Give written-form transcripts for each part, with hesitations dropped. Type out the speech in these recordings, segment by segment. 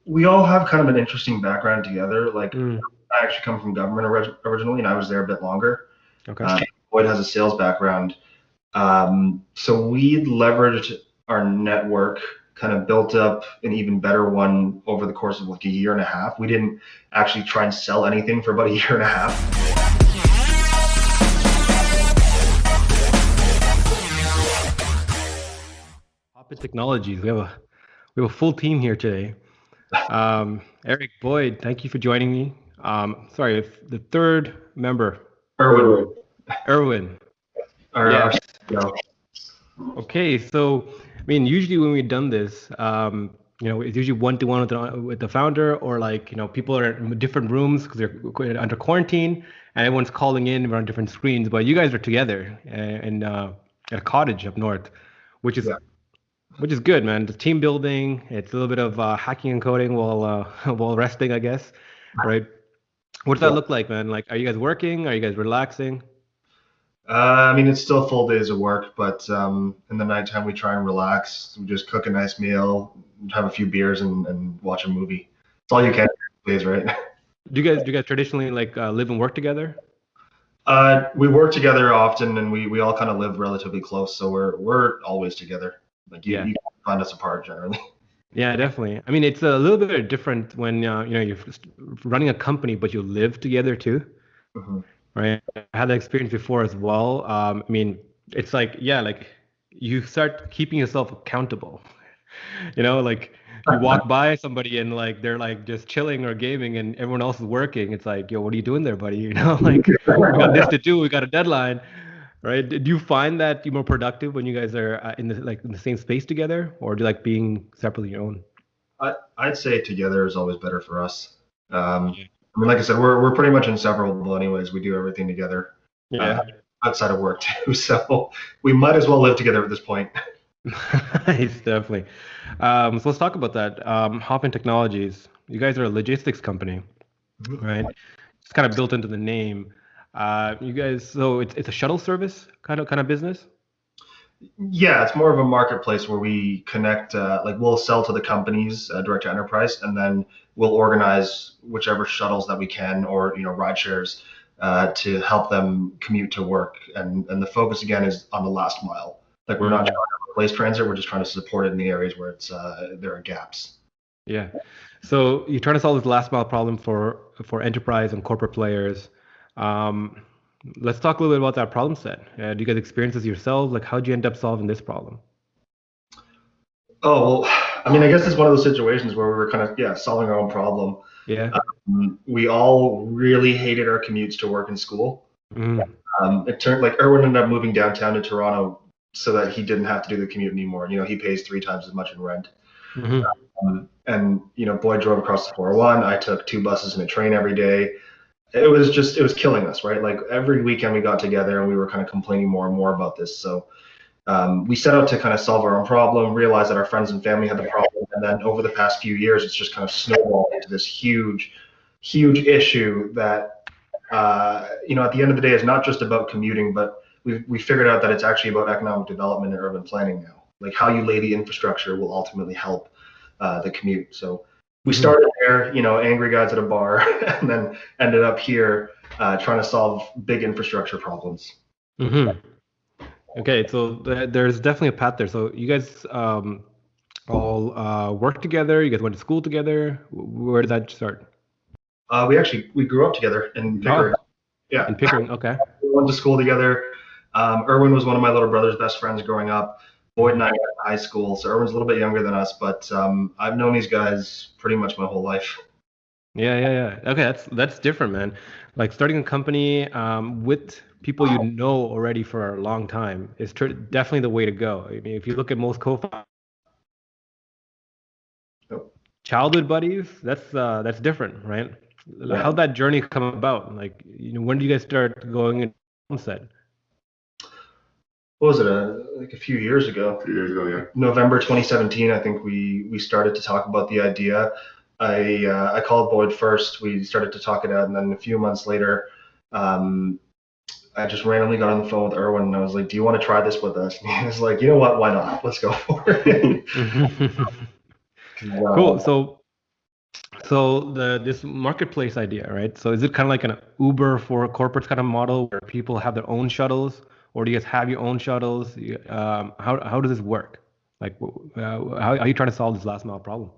we all have kind of an interesting background together. Like Mm, I actually come from government originally, and I was there a bit longer. okay. Boyd has a sales background. So we leveraged our network, kind of built up an even better one over the course of like a year and a half. We didn't actually try and sell anything for about a year and a half. Topic technologies. We have a full team here today. Eric, Boyd, thank you for joining me. Sorry, the third member, Erwin, Erwin. our Yeah. CEO. Okay. So, I mean, usually when we've done this, it's usually one-to-one with the founder, or like, people are in different rooms because they're under quarantine, and everyone's calling in on different screens. But you guys are together at a cottage up north, which is Yeah. which is good, man. The team building. It's a little bit of hacking and coding while while resting, I guess, right? What does that Yeah. look like, man? Like, are you guys working? Are you guys relaxing? I mean, it's still full days of work, but in the nighttime we try and relax. We just cook a nice meal, have a few beers, and watch a movie. It's all you can do these days, right? Do you guys traditionally like live and work together? We work together often, and we all kind of live relatively close, so we're always together. Like you Yeah. you can't find us apart generally. Yeah, definitely. I mean, it's a little bit different when you're running a company, but you live together too, Mhm. right? I had that experience before as well. I mean, it's like, yeah, like you start keeping yourself accountable. Like you walk by somebody and like they're like just chilling or gaming, and everyone else is working. It's like, yo, what are you doing there, buddy? Like we got this to do. We got a deadline, right? Do you find that you're more productive when you guys are in the same space together, or do you like being separately your own? I'd say together is always better for us. Yeah. I mean, like I said, we're pretty much inseparable anyways. We do everything together uh, Yeah. outside of work too, so we might as well live together at this point. It's definitely. So let's talk about that. Hopin Technologies. You guys are a logistics company, right? It's kind of built into the name. You guys, so it's a shuttle service kind of business. Yeah, it's more of a marketplace where we connect, like we'll sell to the companies direct to enterprise, and then we'll organize whichever shuttles that we can, or ride shares, to help them commute to work. And the focus again is on the last mile. Like we're not trying Mm, to replace transit, we're just trying to support it in the areas where there are gaps. yeah. So you're trying to solve this last mile problem for enterprise and corporate players. Um, let's talk a little bit about that problem set. Do you guys experience this yourselves? Like, how'd you end up solving this problem? Oh well, I mean, I guess it's one of those situations where we were kind of solving our own problem. Yeah. We all really hated our commutes to work and school. Mm, It turned like Erwin ended up moving downtown to Toronto so that he didn't have to do the commute anymore. He pays three times as much in rent. hmm And Boyd drove across the 401. I took two buses and a train every day. It was killing us, right? Like every weekend we got together and we were kind of complaining more and more about this. So we set out to kind of solve our own problem, realize that our friends and family had the problem, and then over the past few years, it's just kind of snowballed into this huge, huge issue that at the end of the day, is not just about commuting, but we figured out that it's actually about economic development and urban planning now. Like how you lay the infrastructure will ultimately help the commute. So we hmm started there, angry guys at a bar, and then ended up here trying to solve big infrastructure problems. hmm Okay, so there's definitely a path there. So you guys all work together. You guys went to school together. Where did that start? We grew up together in Pickering. Oh, Yeah, in Pickering. Okay. we went to school together. Erwin was one of my little brother's best friends growing up. Boyd and I Mhm. met in high school, so Erwin's a little bit younger than us, but I've known these guys pretty much my whole life. Yeah, yeah, yeah. Okay, that's different, man. Like starting a company with people you know already for a long time is definitely the way to go. I mean, if you look at most co So, childhood buddies, that's different, right? yeah. How'd that journey come about? Like, when did you guys start going in set? What was it? Like a few years ago. A few years ago, yeah. November 2017, I think we started to talk about the idea. I called Boyd first. We started to talk it out, and then a few months later, um, I just randomly got on the phone with Erwin, and I was like, "Do you want to try this with us?" And he was like, "You know what? Why not? Let's go for it." Cool. Wow. So So this marketplace idea, right? So is it kind of like an Uber for corporates kind of model where people have their own shuttles, or do you guys have your own shuttles? How does this work? Like, how are you trying to solve this last mile problem?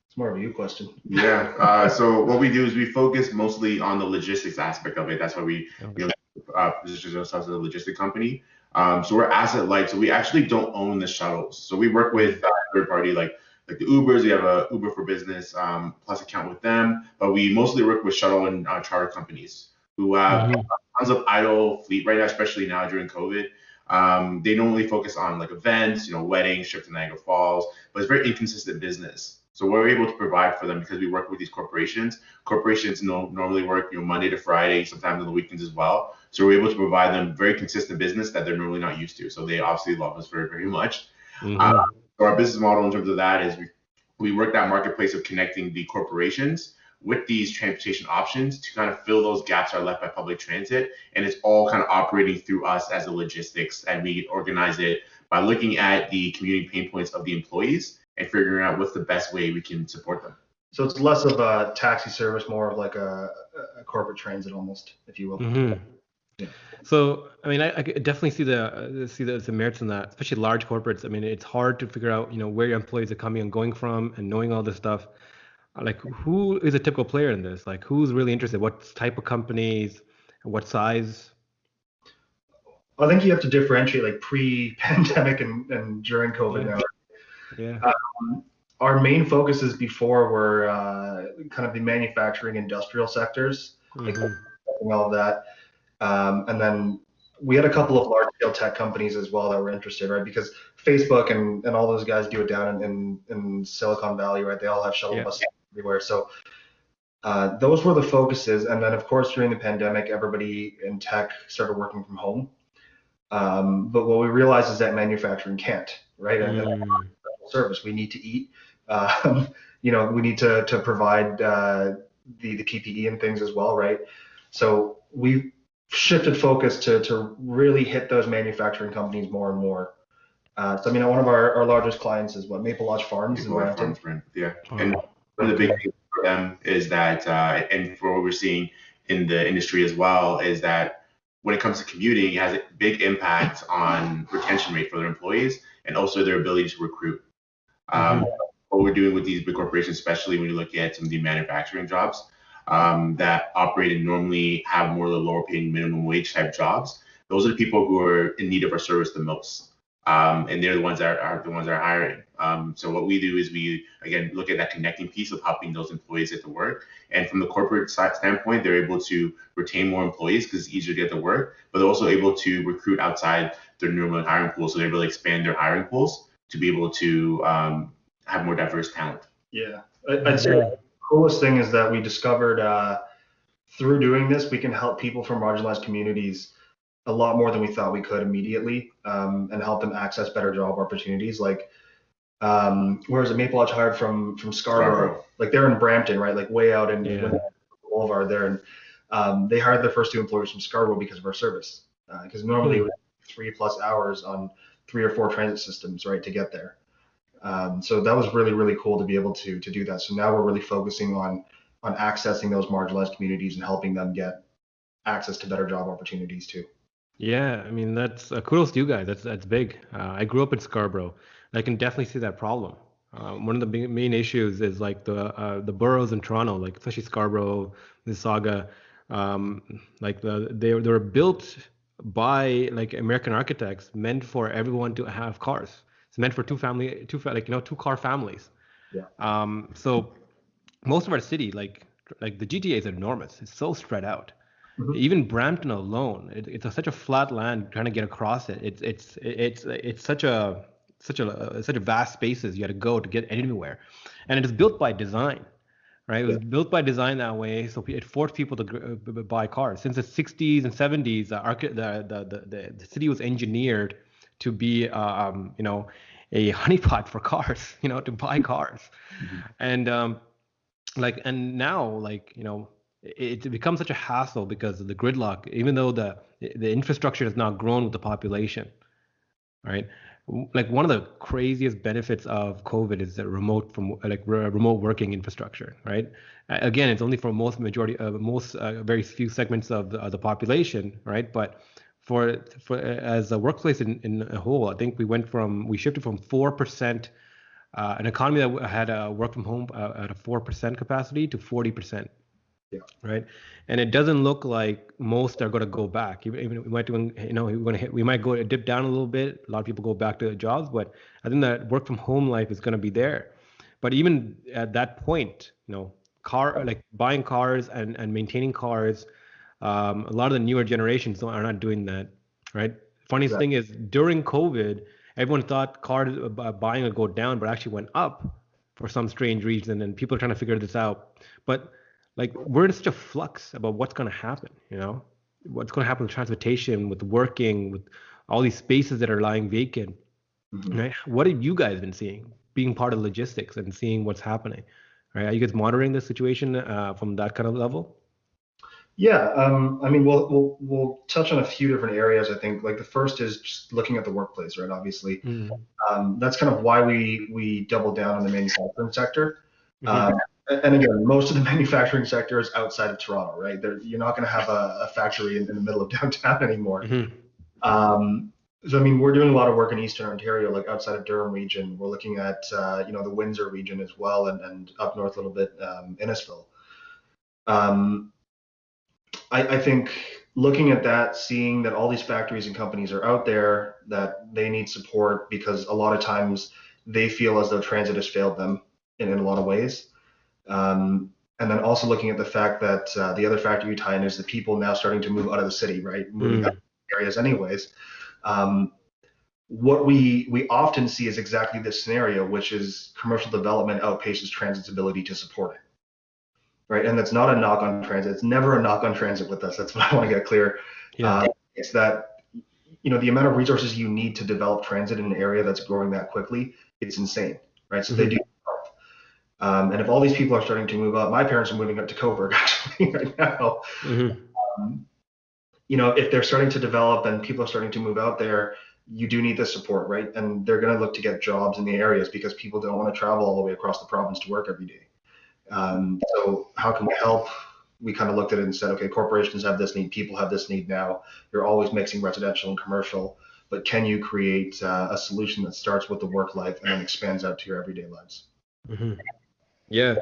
It's more of a you question. Yeah. So what we do is we focus mostly on the logistics aspect of it. That's why we, position ourselves as a logistic company. So we're asset light. So we actually don't own the shuttles. So we work with third party like the Ubers. We have a Uber for Business Plus account with them, but we mostly work with shuttle and charter companies who have tons of idle fleet right now, especially now during COVID. They normally focus on like events, weddings, trip to Niagara Falls, but it's very inconsistent business. So we're able to provide for them because we work with these corporations. Corporations normally work, Monday to Friday, sometimes on the weekends as well. So we're able to provide them very consistent business that they're normally not used to. So they obviously love us very, very much. So our business model in terms of that is we work that marketplace of connecting the corporations with these transportation options to kind of fill those gaps that are left by public transit. And it's all kind of operating through us as a logistics. And we organize it by looking at the community pain points of the employees and figuring out what's the best way we can support them. So it's less of a taxi service, more of like a corporate transit almost, if you will. Yeah. So I mean, I definitely see the merits in that, especially large corporates. I mean, it's hard to figure out, where your employees are coming and going from, and knowing all this stuff. Like, who is a typical player in this? Like, who's really interested? What type of companies? What size? I think you have to differentiate like pre-pandemic and during COVID now. Yeah. Our main focuses before were kind of the manufacturing industrial sectors, like all of that. And then we had a couple of large scale tech companies as well that were interested, right? Because Facebook and all those guys do it down in Silicon Valley, right? They all have shuttle buses everywhere. So those were the focuses. And then, of course, during the pandemic, everybody in tech started working from home. But what we realized is that manufacturing can't, right? And service, we need to eat. We need to provide the PPE and things as well, right? So we shifted focus to really hit those manufacturing companies more and more. So I mean, one of our largest clients is Maple Lodge Farms in Brampton. Yeah, and one of the big things for them is that, and for what we're seeing in the industry as well, is that when it comes to commuting, it has a big impact on retention rate for their employees and also their ability to recruit. What we're doing with these big corporations, especially when you look at some of the manufacturing jobs that operate and normally have more of the lower paying minimum wage type jobs, those are the people who are in need of our service the most. And they're the ones that are hiring. So what we do is we, again, look at that connecting piece of helping those employees get to work. And from the corporate side standpoint, they're able to retain more employees because it's easier to get to work, but they're also able to recruit outside their normal hiring pool. So they really expand their hiring pools to be able to have more diverse talent. Yeah, I'd say the coolest thing is that we discovered through doing this, we can help people from marginalized communities a lot more than we thought we could immediately, and help them access better job opportunities. Like, whereas Maple Lodge hired from Scarborough, like they're in Brampton, right? Like way out in the boulevard there, and they hired their first 2 employees from Scarborough because of our service. Because normally it was 3+ hours on 3 or 4 transit systems, right, to get there. So that was really, really cool to be able to do that. So now we're really focusing on accessing those marginalized communities and helping them get access to better job opportunities too. Yeah, I mean, that's kudos to you guys. That's big. I grew up in Scarborough. I can definitely see that problem. One of the main issues is like the boroughs in Toronto, like especially Scarborough, Mississauga, they were built by like American architects, meant for everyone to have cars. It's meant for two car families. Yeah. So most of our city, like the GTA is enormous. It's so spread out. Even Brampton alone, it's such a flat land trying to get across it. It's such a vast spaces you got to go to get anywhere, and it is built by design, right? It was built by design that way, so it forced people to buy cars. Since the 60s and 70s, the city was engineered to be a honeypot for cars, to buy cars, and now it becomes such a hassle because of the gridlock, even though the infrastructure has not grown with the population, right? like one of the craziest benefits of COVID is the remote working infrastructure, right? Again, it's only for most very few segments of the population, right? But for as a workplace in a whole, I think we shifted from 4%, an economy that had work from home at a 4% capacity to 40%. Yeah. Right. And it doesn't look like most are going to go back. Even we might, we might go dip down a little bit. A lot of people go back to their jobs, but I think that work from home life is going to be there. But even at that point, like buying cars and maintaining cars, a lot of the newer generations are not doing that. Right. Funniest thing is during COVID, everyone thought cars buying would go down, but actually went up for some strange reason. And people are trying to figure this out. But like we're in such a flux about what's going to happen, what's going to happen with transportation, with working, with all these spaces that are lying vacant. Right? What have you guys been seeing, being part of logistics and seeing what's happening? Right? Are you guys monitoring the situation from that kind of level? Yeah, I mean, we'll touch on a few different areas. I think like the first is just looking at the workplace, right? Obviously, that's kind of why we doubled down on the manufacturing sector. And again, most of the manufacturing sector is outside of Toronto, right? You're not going to have a factory in the middle of downtown anymore. So I mean, we're doing a lot of work in Eastern Ontario, like outside of Durham region. We're looking at the Windsor region as well, and up north a little bit, Innisfil. I think looking at that, seeing that all these factories and companies are out there, that they need support because a lot of times they feel as though transit has failed them in a lot of ways. And then also looking at the fact that the other factor you tie in is the people now starting to move out of the city, right? Moving out of areas anyways. What we often see is exactly this scenario, which is commercial development outpaces transit's ability to support it. Right, and that's not a knock on transit. It's never a knock on transit with us. That's what I want to get clear. It's that the amount of resources you need to develop transit in an area that's growing that quickly, it's insane, right? So they do. And if all these people are starting to move up, my parents are moving up to Coburg actually right now. If they're starting to develop and people are starting to move out there, you do need the support, right? And they're going to look to get jobs in the areas because people don't want to travel all the way across the province to work every day. So how can we help? We kind of looked at it and said, okay, corporations have this need, people have this need now. You're always mixing residential and commercial, but can you create a solution that starts with the work life and then expands out to your everyday lives? Yeah,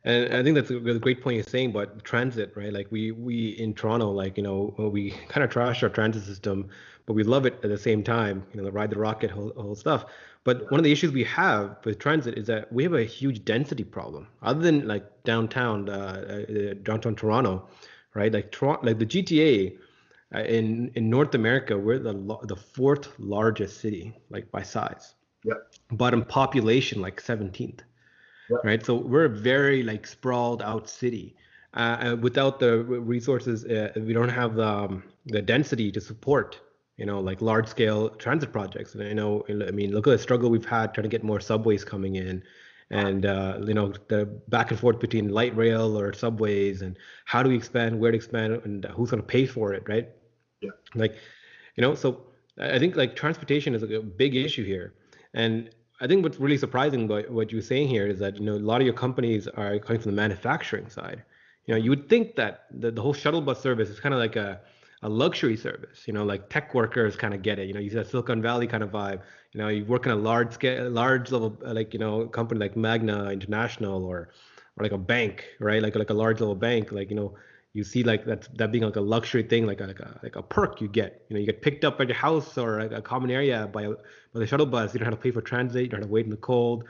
and I think that's a great point you're saying about transit, right? Like we in Toronto, like we kind of trash our transit system, but we love it at the same time. The ride the rocket, whole stuff. But one of the issues we have with transit is that we have a huge density problem. Other than like downtown Toronto, right? Like the GTA in North America, we're the fourth largest city, like by size. But in population, like 17th. Right, so we're a very like sprawled out city. Without the resources, we don't have the density to support like large scale transit projects. And I mean, look at the struggle we've had trying to get more subways coming in, and the back and forth between light rail or subways, and how do we expand, where to expand, and who's going to pay for it, right? Like so I think like transportation is a big issue here. And I think what's really surprising about what you're saying here is that a lot of your companies are coming from the manufacturing side. You would think that the whole shuttle bus service is kind of like a luxury service. Like tech workers kind of get it. You see that Silicon Valley kind of vibe. You work in a large level, like company like Magna International or like a bank, right? Like a large level bank, like you see like that being like a luxury thing, like a perk you get. You get picked up at your house or a common area by the shuttle bus. You don't have to pay for transit. You don't have to wait in the cold.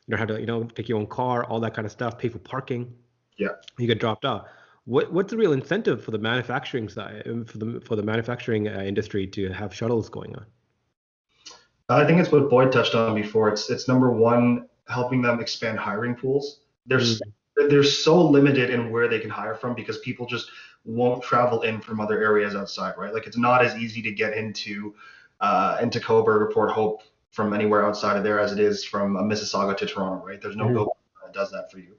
You don't have to take your own car, all that kind of stuff. Pay for parking. You get dropped off. What's the real incentive for the manufacturing side, for the manufacturing industry to have shuttles going on? I think it's what Boyd touched on before. It's number one, helping them expand hiring pools. They're so limited in where they can hire from because people just won't travel in from other areas outside, right? Like it's not as easy to get into Coburg or Port Hope from anywhere outside of there as it is from Mississauga to Toronto, right? There's no go that does that for you.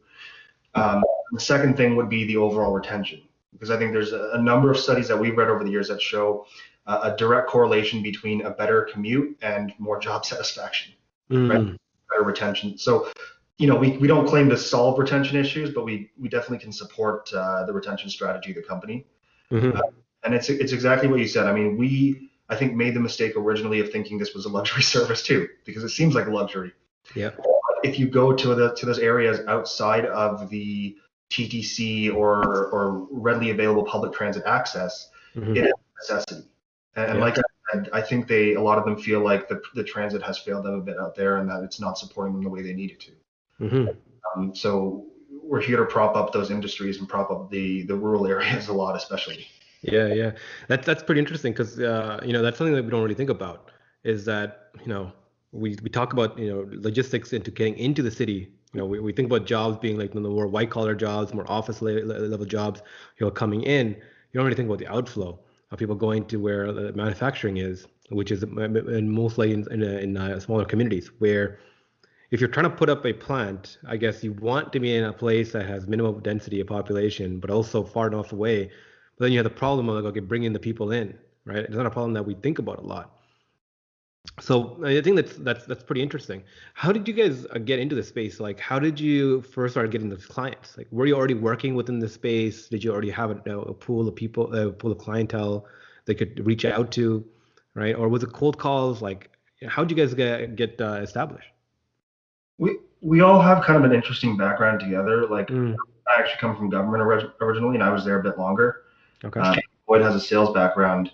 The second thing would be the overall retention, because I think there's a number of studies that we've read over the years that show a direct correlation between a better commute and more job satisfaction, right? Better retention. So, we don't claim to solve retention issues, but we definitely can support the retention strategy of the company. And it's exactly what you said. I mean, I think made the mistake originally of thinking this was a luxury service too, because it seems like a luxury. Yeah. If you go to those areas outside of the TTC or readily available public transit access, it is a necessity. And like I said, I think a lot of them feel like the transit has failed them a bit out there, and that it's not supporting them the way they need it to. So we're here to prop up those industries and prop up the rural areas a lot, especially. Yeah. That's pretty interesting because that's something that we don't really think about, is that we talk about logistics into getting into the city. We think about jobs being like the more white collar jobs, more office level jobs, coming in. You don't really think about the outflow of people going to where the manufacturing is, which is mostly in smaller communities, where if you're trying to put up a plant, I guess you want to be in a place that has minimal density of population, but also far enough away. But then you have the problem of like, okay, bringing the people in, right? It's not a problem that we think about a lot. So I think that's pretty interesting. How did you guys get into this space? Like, how did you first start getting those clients? Like, were you already working within the space? Did you already have a pool of people, a pool of clientele they could reach out to, right? Or was it cold calls? Like, how did you guys get established? We all have kind of an interesting background together. Like, I actually come from government originally, and I was there a bit longer. Okay. Boyd has a sales background.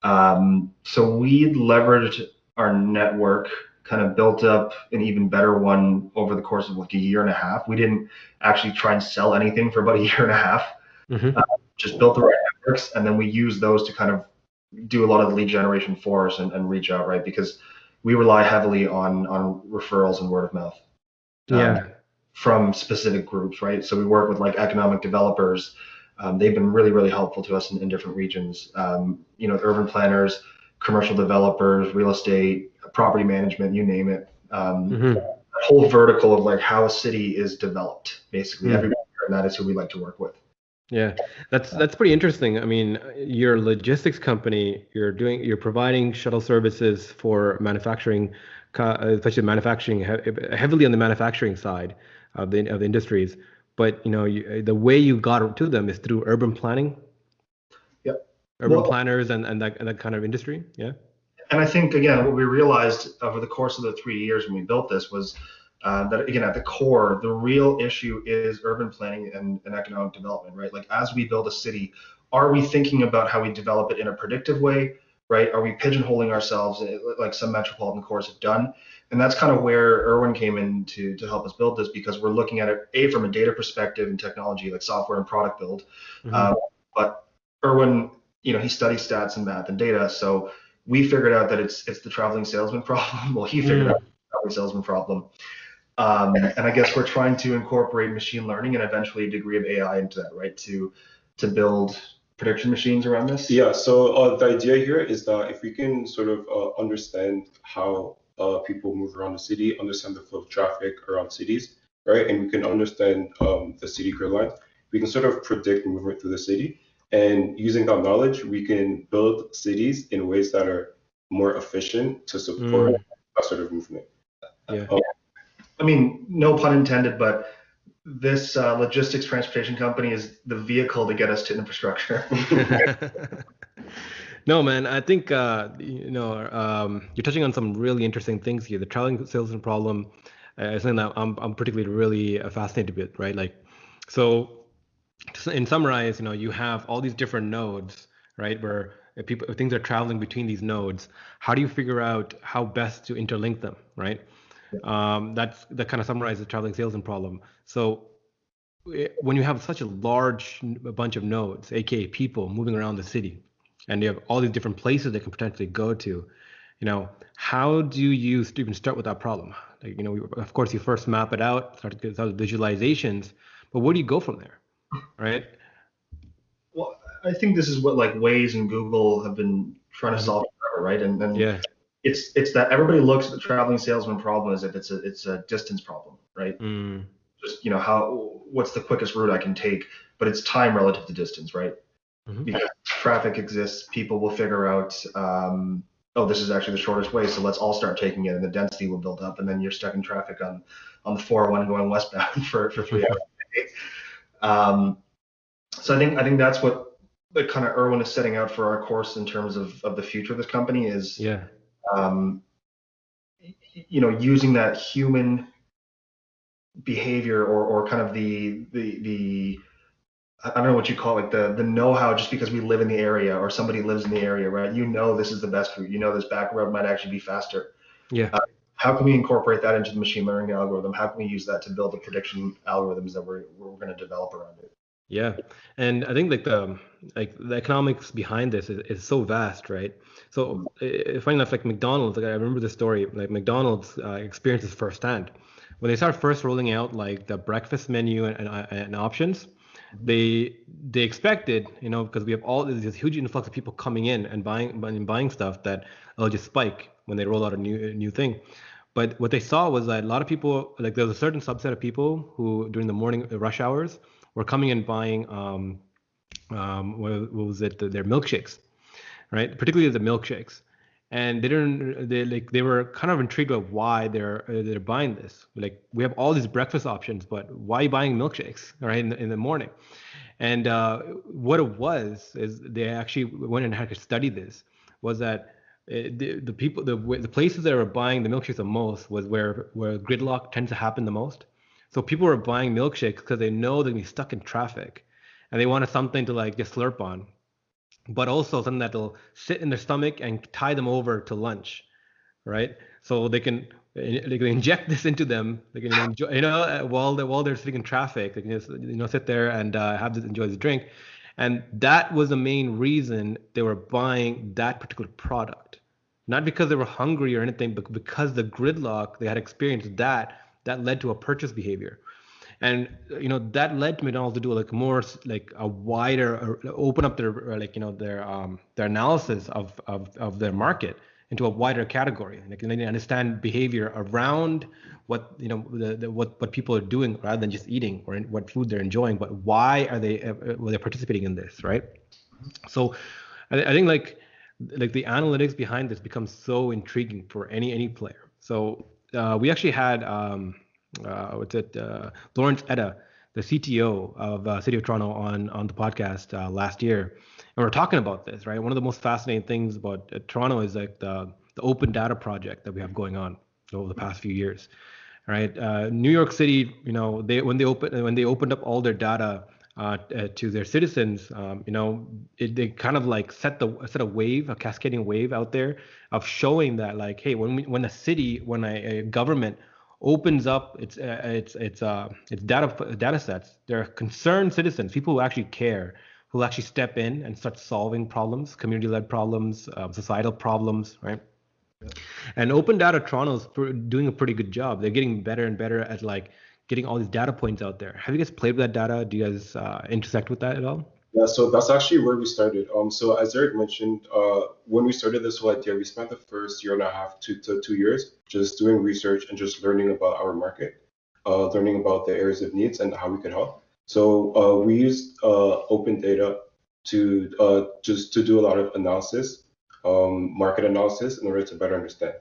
So we leveraged our network, kind of built up an even better one over the course of like a year and a half. We didn't actually try and sell anything for about a year and a half. Just built the right networks, and then we used those to kind of do a lot of the lead generation for us and reach out, right? Because we rely heavily on referrals and word of mouth. From specific groups, right? So we work with like economic developers. They've been really, really helpful to us in different regions. Urban planners, commercial developers, real estate, property management, you name it. A whole vertical of like how a city is developed, basically everywhere, and that is who we like to work with. Yeah, that's pretty interesting. I mean, your logistics company, you're providing shuttle services for manufacturing, especially manufacturing, heavily on the manufacturing side of the industries. But the way you got to them is through urban planning. Yep. Urban planners and that kind of industry. Yeah. And I think again, what we realized over the course of the 3 years when we built this was that again, at the core, the real issue is urban planning and economic development, right? Like as we build a city, are we thinking about how we develop it in a predictive way, right? Are we pigeonholing ourselves like some metropolitan cores have done? And that's kind of where Erwin came in to help us build this, because we're looking at it from a data perspective and technology, like software and product build. But Erwin, he studies stats and math and data, so we figured out that it's the traveling salesman problem. Well, he figured out the traveling salesman problem. And I guess we're trying to incorporate machine learning and eventually a degree of AI into that, right? To build prediction machines around this. Yeah. So the idea here is that if we can sort of understand how people move around the city, understand the flow of traffic around cities, right? And we can understand the city grid lines, we can sort of predict movement through the city. And using that knowledge, we can build cities in ways that are more efficient to support that sort of movement. Yeah. I mean, no pun intended, but this logistics transportation company is the vehicle to get us to infrastructure. No, man, I think you're touching on some really interesting things here. The traveling salesman problem is something that I'm particularly really fascinated with, right? Like, so in summarize, you have all these different nodes, right? Where if things are traveling between these nodes, how do you figure out how best to interlink them, right? That kind of summarizes the traveling salesman problem. So when you have such a large bunch of nodes, aka people moving around the city, and you have all these different places they can potentially go to, how do you even start with that problem? Like, of course, you first map it out, start to get visualizations, but where do you go from there, right? Well, I think this is what like Waze and Google have been trying to solve forever, right? And yeah. It's that everybody looks at the traveling salesman problem as if it's a distance problem, right? Just what's the quickest route I can take, but it's time relative to distance, right? because traffic exists, people will figure out, oh, this is actually the shortest way, so let's all start taking it, and the density will build up, and then you're stuck in traffic on the 401 going westbound for 3 hours a day. So I think that's what the kind of Erwin is setting out for our course in terms of the future of this company is, using that human behavior or kind of the I don't know what you call it, like the know-how, just because we live in the area or somebody lives in the area, right? This is the best route. This back road might actually be faster. Yeah. How can we incorporate that into the machine learning algorithm? How can we use that to build the prediction algorithms that we're going to develop around it? Yeah, and I think the economics behind this is so vast, right? So funny enough, like McDonald's, I remember the story. Like McDonald's experienced this firsthand when they started first rolling out like the breakfast menu and options. They expected, because we have all this huge influx of people coming in and buying stuff, that it'll just spike when they roll out a new thing. But what they saw was that a lot of people, like there was a certain subset of people who during the morning rush hours were coming and buying what was it, their milkshakes, right? Particularly the milkshakes. And they were kind of intrigued about why they're buying this. Like, we have all these breakfast options, but why are you buying milkshakes, right, in the morning? And what it was is they actually went and had to study this. Was that the people, the places that were buying the milkshakes the most was where gridlock tends to happen the most. So people were buying milkshakes because they know they're gonna be stuck in traffic, and they wanted something to like just slurp on, but also something that'll sit in their stomach and tie them over to lunch, right? So they can inject this into them. They can enjoy, while they're sitting in traffic, they can just sit there and enjoy the drink, and that was the main reason they were buying that particular product, not because they were hungry or anything, but because the gridlock they had experienced that led to a purchase behavior. And that led to McDonald's to do like more like a wider, or open up their their analysis of their market into a wider category. Like, and they understand behavior around what what people are doing, rather than just eating or what food they're enjoying, but why are they're participating in this, right? So I think like the analytics behind this becomes so intriguing for any player. So we actually had Lawrence Etta, the CTO of City of Toronto, on the podcast last year, and we're talking about this, right? One of the most fascinating things about Toronto is like the open data project that we have going on over the past few years, right? New York City, when they opened up all their data to their citizens, they kind of like set a cascading wave out there of showing that, like, hey, when a government opens up its data sets, there are concerned citizens, people who actually care, who actually step in and start solving problems, community-led problems, societal problems, right? And Open Data Toronto is doing a pretty good job. They're getting better and better at like getting all these data points out there. Have you guys played with that data? Do you guys intersect with that at all? Yeah, so that's actually where we started. So as Eric mentioned, when we started this whole idea, we spent the first year and a half to 2 years just doing research and just learning about our market, learning about the areas of needs and how we could help. So we used open data to just to do a lot of analysis, market analysis, in order to better understand.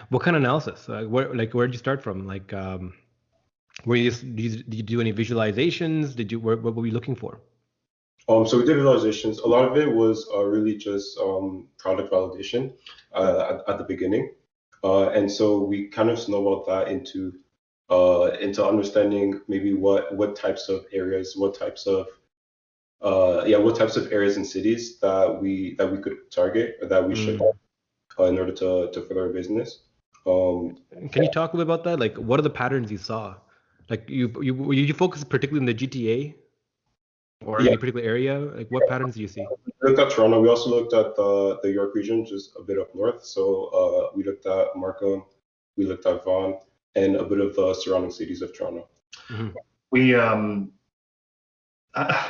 What kind of analysis? Where did you start from? Like, did you do any visualizations? What were you looking for? So we did visualizations. A lot of it was really just product validation at the beginning, and so we kind of snowballed that into understanding maybe what types of areas, what types of areas and cities that we could target, or that we should in order to further our business. Can you talk a little about that? Like, what are the patterns you saw? Like, you focus particularly in the GTA or any particular area? Like, what patterns do you see? We looked at Toronto. We also looked at the York region, just a bit up north. So we looked at Markham, we looked at Vaughan, and a bit of the surrounding cities of Toronto. Mm-hmm. We, I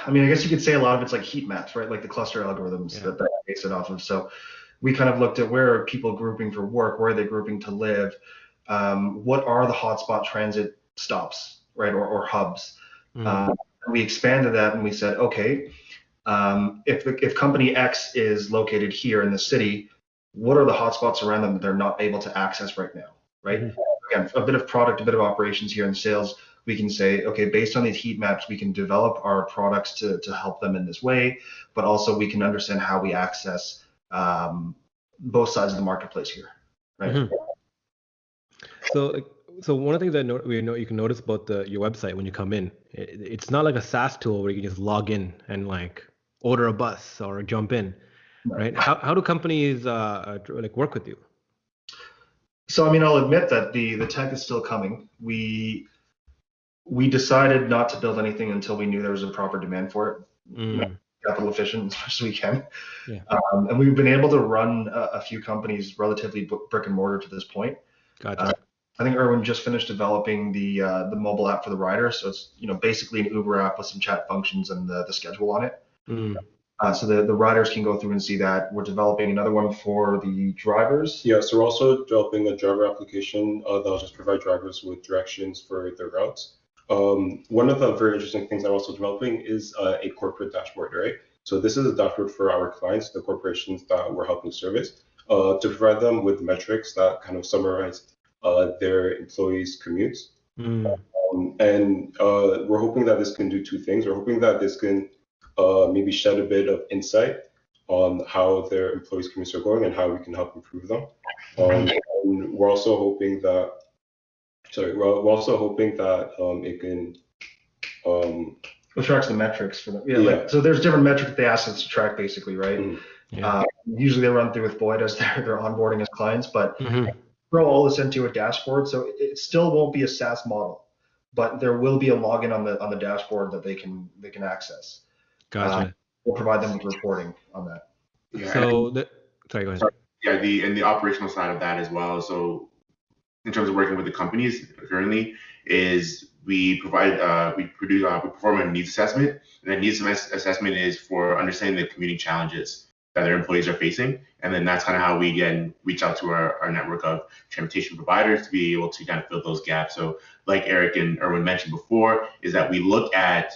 guess you could say a lot of it's like heat maps, right? Like the cluster algorithms that base it off of. So we kind of looked at where are people grouping for work, where are they grouping to live, what are the hotspot transit stops, right, or hubs. We expanded that and we said, okay, If company X is located here in the city, what are the hotspots around them that they're not able to access right now, right? Again, a bit of product, a bit of operations here in sales. We can say, okay, based on these heat maps, we can develop our products to help them in this way, but also we can understand how we access both sides of the marketplace here, right? So one of the things that you can notice about your website when you come in, it's not like a SaaS tool where you can just log in and like order a bus or jump in, right? How do companies like work with you? So I mean, I'll admit that the tech is still coming. We decided not to build anything until we knew there was a proper demand for it, capital efficient as much as we can. Yeah. And we've been able to run a few companies relatively brick and mortar to this point. Gotcha. I think Erwin just finished developing the mobile app for the rider, so it's basically an Uber app with some chat functions and the schedule on it. So the riders can go through and see that. We're developing another one for the drivers. Yeah, so we're also developing a driver application that'll just provide drivers with directions for their routes. One of the very interesting things I'm also developing is a corporate dashboard, right? So this is a dashboard for our clients, the corporations that we're helping service, to provide them with metrics that kind of summarize their employees' commutes. And we're hoping that this can do two things. We're hoping that this can maybe shed a bit of insight on how their employees' commutes are going and how we can help improve them. And we're also hoping that it can It tracks the metrics for them. Like, so there's different metrics that they ask us to track, basically, right? Usually they run through with Boyd as they're onboarding as clients, but throw all this into a dashboard. So it still won't be a SaaS model, but there will be a login on the dashboard that they can access. Gotcha. We'll provide them with reporting on that. Yeah. So sorry, go ahead. Yeah, the operational side of that as well. So in terms of working with the companies currently, is we perform a needs assessment, and the needs assessment is for understanding the commuting challenges that their employees are facing, and then that's kind of how we again reach out to our network of transportation providers to be able to kind of fill those gaps. So like Erich and Erwin mentioned before, is that we look at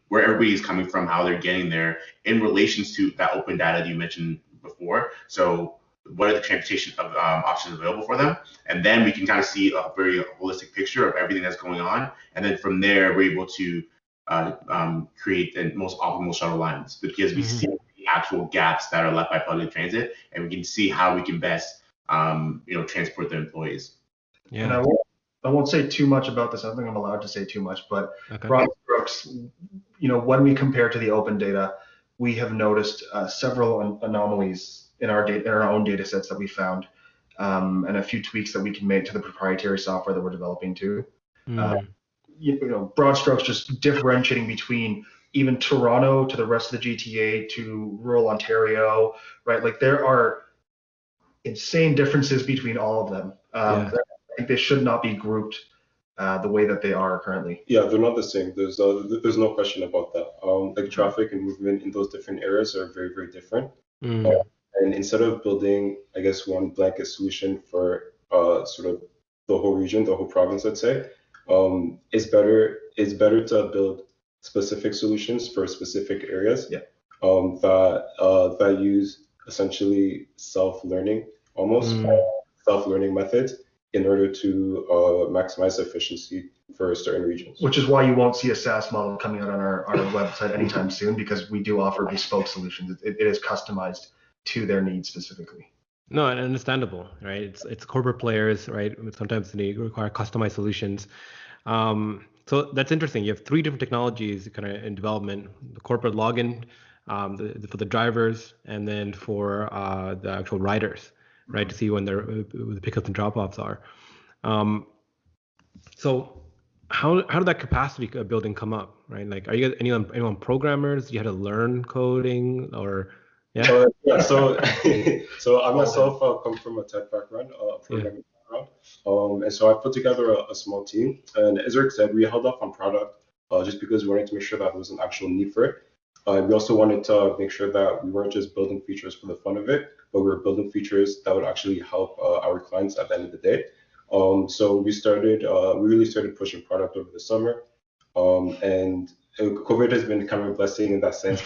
where everybody is coming from, how they're getting there in relations to that open data that you mentioned before. So what are the transportation options available for them? And then we can kind of see a very holistic picture of everything that's going on. And then from there, we're able to create the most optimal shuttle lines, because we see the actual gaps that are left by public transit, and we can see how we can best transport the employees. Yeah. And I won't say too much about this. I don't think I'm allowed to say too much, but broad strokes, when we compare to the open data, we have noticed several anomalies in our own data sets that we found, and a few tweaks that we can make to the proprietary software that we're developing too. Broad strokes, just differentiating between even Toronto to the rest of the GTA to rural Ontario, right? Like there are insane differences between all of them. I think they should not be grouped the way that they are currently. Yeah, they're not the same. There's no question about that. Like traffic and movement in those different areas are very, very different. And instead of building, I guess, one blanket solution for sort of the whole region, the whole province, let's say, it's better to build specific solutions for specific areas that use essentially self-learning methods in order to maximize efficiency for certain regions. Which is why you won't see a SaaS model coming out on our website anytime soon, because we do offer bespoke solutions. It is customized to their needs specifically. No, and understandable, right? It's corporate players, right? Sometimes they require customized solutions. So that's interesting. You have three different technologies kind of in development: the corporate login, for the drivers, and then for the actual riders, right, to see when the pickups and drop-offs are. So how did that capacity building come up, right? Like, are you guys anyone programmers? You had to learn coding, or so I myself come from a tech background, programming background, and so I put together a small team. And as Eric said, we held off on product just because we wanted to make sure that there was an actual need for it. We also wanted to make sure that we weren't just building features for the fun of it, but we were building features that would actually help our clients at the end of the day. So we really started pushing product over the summer, and COVID has been kind of a blessing in that sense.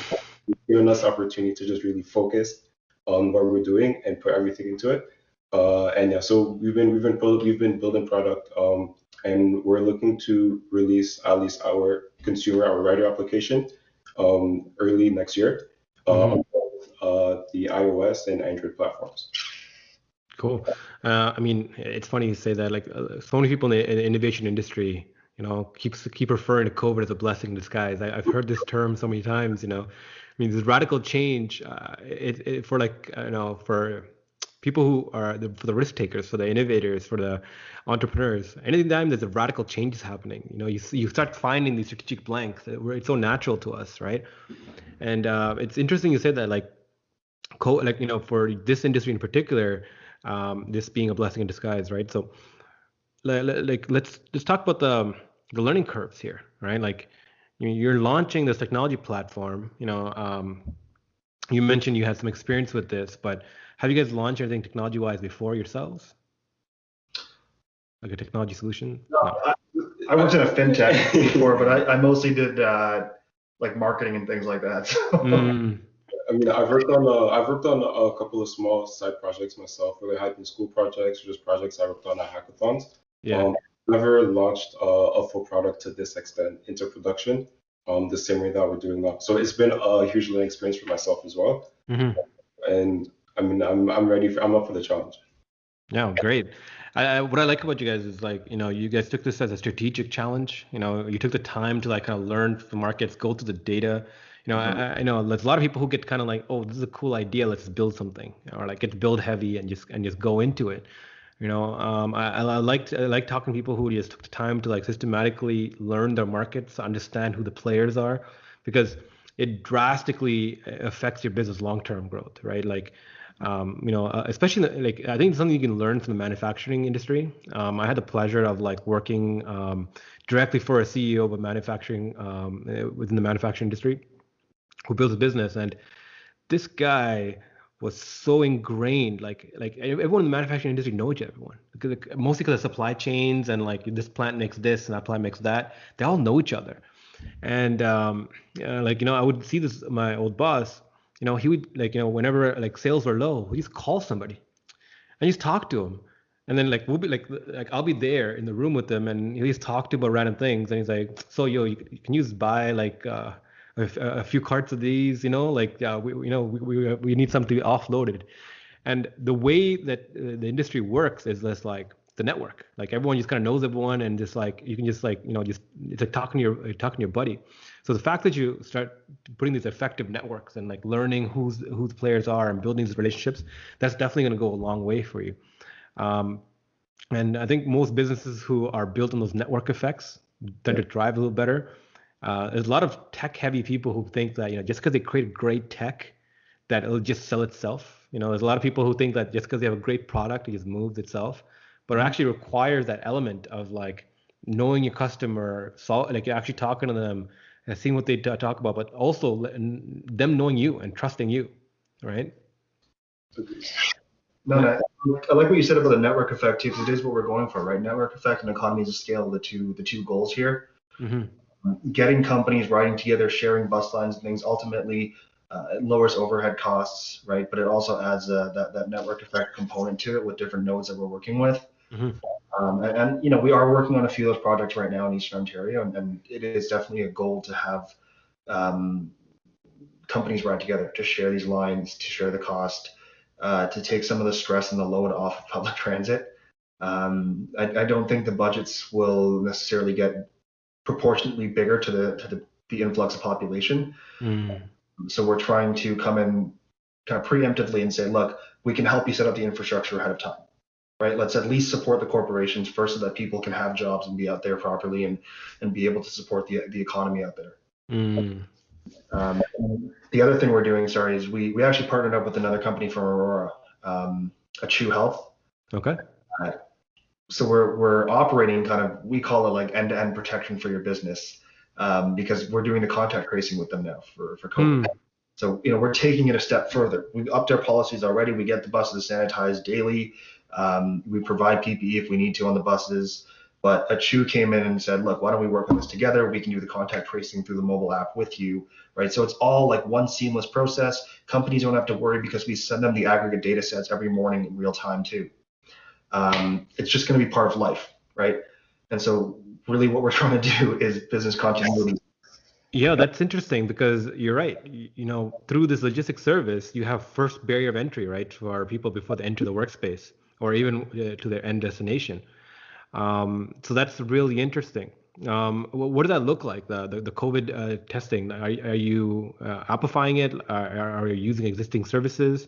given us the opportunity to just really focus on what we're doing and put everything into it. And yeah, so we've been building product, and we're looking to release at least our writer application early next year on both the iOS and Android platforms. Cool. I mean, it's funny you say that. Like, so many people in the innovation industry, keep referring to COVID as a blessing in disguise. I've heard this term so many times. I mean, this radical change. For people who are for the risk takers, for the innovators, for the entrepreneurs. Anytime there's a radical change is happening, you start finding these strategic blanks where it's so natural to us, right? And it's interesting you said that, like, for this industry in particular. This being a blessing in disguise, right? So, let's talk about the learning curves here, right? Like, you're launching this technology platform. You mentioned you had some experience with this, but have you guys launched anything technology-wise before yourselves? Like a technology solution? No. I worked in a fintech before, but I mostly did like marketing and things like that. So. I mean, I've worked on a couple of small side projects myself, whether it had been school projects or just projects I worked on at hackathons. Yeah. Never launched a full product to this extent into production, the same way that we're doing now. So it's been a huge learning experience for myself as well. And I mean, I'm up for the challenge. Yeah, great. What I like about you guys is, like, you guys took this as a strategic challenge. You took the time to, like, kind of learn the markets, go through the data. I know there's a lot of people who get kind of like, oh, this is a cool idea, let's build something, or like get build heavy and just go into it. I like talking to people who just took the time to, like, systematically learn their markets, understand who the players are, because it drastically affects your business long-term growth, right? Like, especially like, I think it's something you can learn from the manufacturing industry. I had the pleasure of, like, working directly for a CEO of a manufacturing within the manufacturing industry, who builds a business, and this guy was so ingrained. Like everyone in the manufacturing industry knows everyone, mostly because of supply chains, and like, this plant makes this and that plant makes that. They all know each other, and I would see this, my old boss. He would, like, whenever, like, sales were low, he just call somebody and just talk to him. And then, like, we'll be like I'll be there in the room with them, and he'll just talk to him about random things. And he's like, so, can you just buy, like, a few carts of these, we need something to be offloaded. And the way that the industry works is this, like, the network, like, everyone just kind of knows everyone, and just, like, you can just, like, just, it's like talking to your buddy. So the fact that you start putting these effective networks and, like, learning who the players are and building these relationships, that's definitely going to go a long way for you. And I think most businesses who are built on those network effects tend to drive a little better. There's a lot of tech-heavy people who think that, just because they create great tech, that it'll just sell itself. There's a lot of people who think that just because they have a great product, it just moves itself. But it actually requires that element of, like, knowing your customer, like, you're actually talking to them and seeing what they talk about, but also them knowing you and trusting you, right? No, I like what you said about the network effect too, because it is what we're going for, right? Network effect and economies of scale, the two goals here. Getting companies riding together, sharing bus lines and things, ultimately it lowers overhead costs, right? But it also adds that network effect component to it with different nodes that we're working with. And we are working on a few of those projects right now in Eastern Ontario, and it is definitely a goal to have companies ride together, to share these lines, to share the cost, to take some of the stress and the load off of public transit. I don't think the budgets will necessarily get proportionately bigger to the influx of population. So we're trying to come in kind of preemptively and say, look, we can help you set up the infrastructure ahead of time, right? Let's at least support the corporations first, so that people can have jobs and be out there properly, and be able to support the economy out there. The other thing we're doing, is we actually partnered up with another company from Aurora, Achu Health. Okay. So we're operating kind of, we call it like end-to-end protection for your business, because we're doing the contact tracing with them now for COVID. So we're taking it a step further. We've upped our policies already. We get the buses sanitized daily. We provide PPE if we need to on the buses. But Achu came in and said, look, why don't we work on this together? We can do the contact tracing through the mobile app with you, right? So it's all like one seamless process. Companies don't have to worry because we send them the aggregate data sets every morning in real time too. It's just going to be part of life, right? And so really what we're trying to do is business continuity. Yeah, that's interesting because you're right. Through this logistics service, you have first barrier of entry, right, for people before they enter the workspace or even to their end destination. So that's really interesting. What does that look like? The COVID testing? Are you amplifying it? Are you using existing services?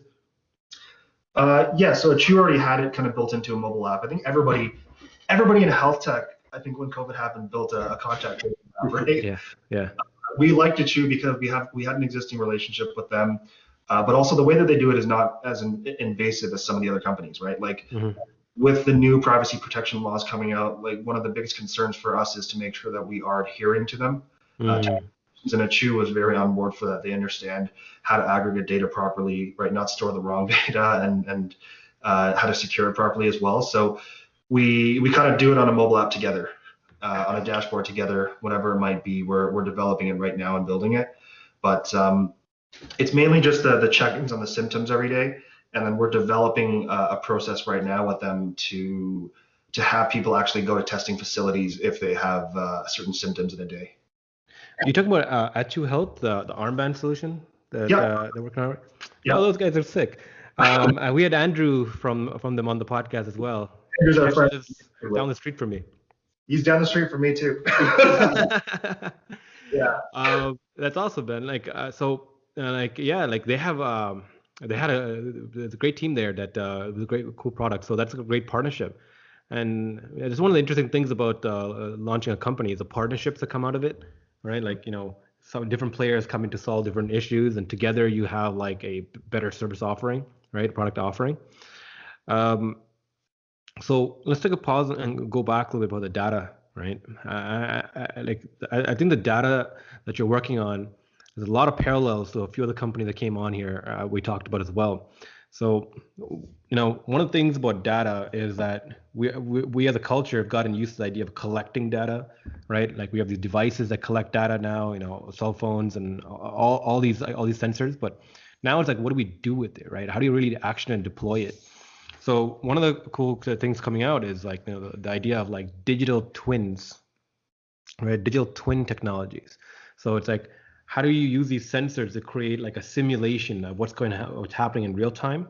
Yeah, so Achu already had it kind of built into a mobile app. I think everybody in health tech, I think when COVID happened, built a contact tracing app, right? Yeah. We liked Achu because we had an existing relationship with them, but also the way that they do it is not as invasive as some of the other companies, right? Like with the new privacy protection laws coming out, like one of the biggest concerns for us is to make sure that we are adhering to them. And Achu was very on board for that. They understand how to aggregate data properly, right? Not store the wrong data, and how to secure it properly as well. So we kind of do it on a mobile app together, on a dashboard together, whatever it might be. We're developing it right now and building it, but it's mainly just the check-ins on the symptoms every day, and then we're developing a process right now with them to have people actually go to testing facilities if they have certain symptoms in a day. You talking about Achu Health, the armband solution that they're working on? Yeah, those guys are sick. We had Andrew from them on the podcast as well. Andrew's our friend. Down the street from me. He's down the street from me too. Yeah. That's awesome, Ben. They have they had a great team there that was a great cool product. So that's a great partnership. And it's one of the interesting things about launching a company is the partnerships that come out of it, right? Some different players coming to solve different issues, and together you have like a better service offering, right? Product offering. So let's take a pause and go back a little bit about the data, right? I think the data that you're working on, there's a lot of parallels to a few other companies that came on here. We talked about as well. So, one of the things about data is that we as a culture have gotten used to the idea of collecting data, right? Like we have these devices that collect data now, cell phones and all these sensors. But now it's like, what do we do with it, right? How do you really action and deploy it? So one of the cool things coming out is like the idea of like digital twins, right? Digital twin technologies. So it's like, how do you use these sensors to create like a simulation of what's happening in real time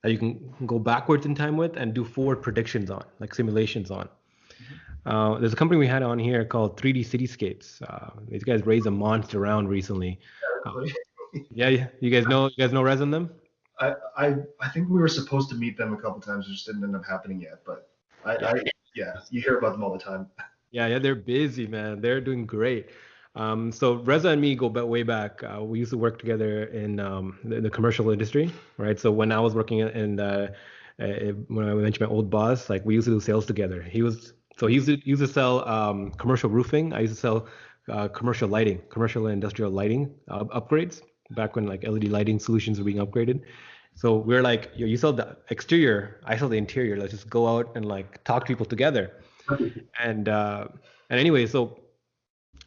that you can go backwards in time with and do forward predictions on, like simulations on. There's a company we had on here called 3D Cityscapes. These guys raised a monster round recently. Yeah, you guys know Rez and them? I think we were supposed to meet them a couple times. It just didn't end up happening yet. But you hear about them all the time. Yeah, they're busy, man. They're doing great. So Reza and me go way back. We used to work together in the commercial industry, right? So when I was working when I went to my old boss, like we used to do sales together. He used to sell commercial roofing. I used to sell commercial and industrial lighting upgrades back when like LED lighting solutions were being upgraded. So we're like, you sell the exterior, I sell the interior. Let's just go out and like talk to people together. And anyway, so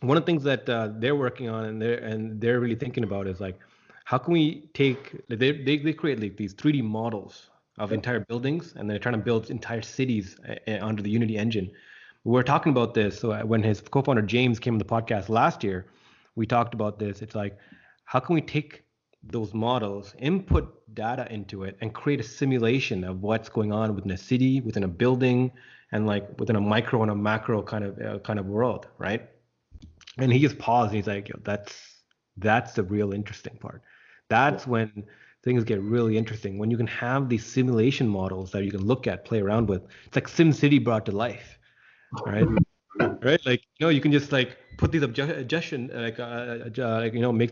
one of the things that they're working on and they're really thinking about is like, how can we take, they create like these 3D models of entire buildings, and they're trying to build entire cities under the Unity engine. We were talking about this. So when his co-founder James came on the podcast last year, we talked about this. It's like, how can we take those models, input data into it, and create a simulation of what's going on within a city, within a building, and like within a micro and a macro kind of world, right? And he just paused and he's like, yo, that's the real interesting part. That's when things get really interesting, when you can have these simulation models that you can look at, play around with. It's like SimCity brought to life, right? Right? Like, you can just like put these make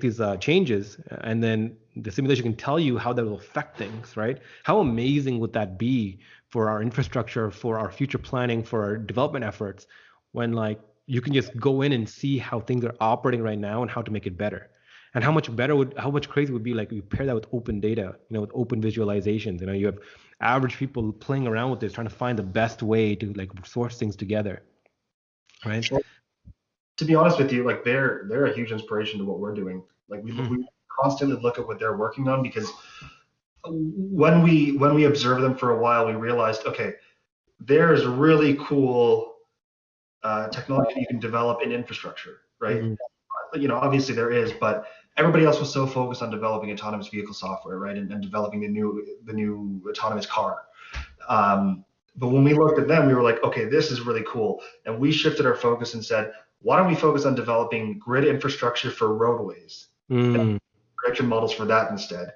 these changes, and then the simulation can tell you how that will affect things, right? How amazing would that be for our infrastructure, for our future planning, for our development efforts, when like you can just go in and see how things are operating right now and how to make it better. And how much crazy would be like you pair that with open data, with open visualizations. You have average people playing around with this, trying to find the best way to like source things together. right? Well, to be honest with you, like they're a huge inspiration to what we're doing. Like we constantly look at what they're working on, because when we observe them for a while, we realized, okay, there's really cool technology you can develop in infrastructure, right? Mm-hmm. Obviously there is, but everybody else was so focused on developing autonomous vehicle software, right, and developing the new autonomous car. But when we looked at them, we were like, okay, this is really cool, and we shifted our focus and said, why don't we focus on developing grid infrastructure for roadways, Mm. prediction models for that instead,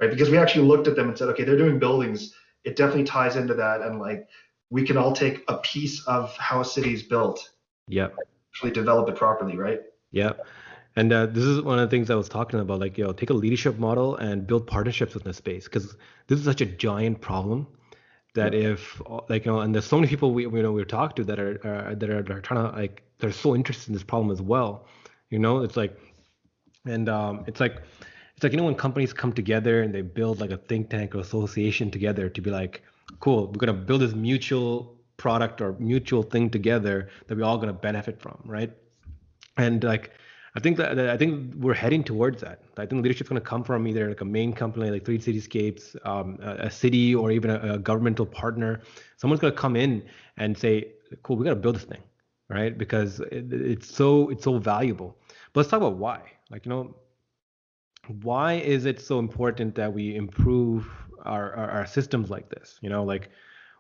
right? Because we actually looked at them and said, okay, they're doing buildings. It definitely ties into that, and like we can all take a piece of how a city is built, Yep. actually develop it properly, right? Yep. And this is one of the things I was talking about, like, take a leadership model and build partnerships within the space, because this is such a giant problem that if like, and there's so many people we talk to that are trying to, like, they're so interested in this problem as well. It's like, and it's like when companies come together and they build like a think tank or association together to be like, cool, we're gonna build this mutual product or mutual thing together that we're all gonna benefit from, right? And like, I think we're heading towards that. I think leadership's going to come from either like a main company like Cityscapes, a city, or even a governmental partner. Someone's going to come in and say, "Cool, we got to build this thing, right? Because it's so valuable." But let's talk about why. Like, why is it so important that we improve our systems like this? Like,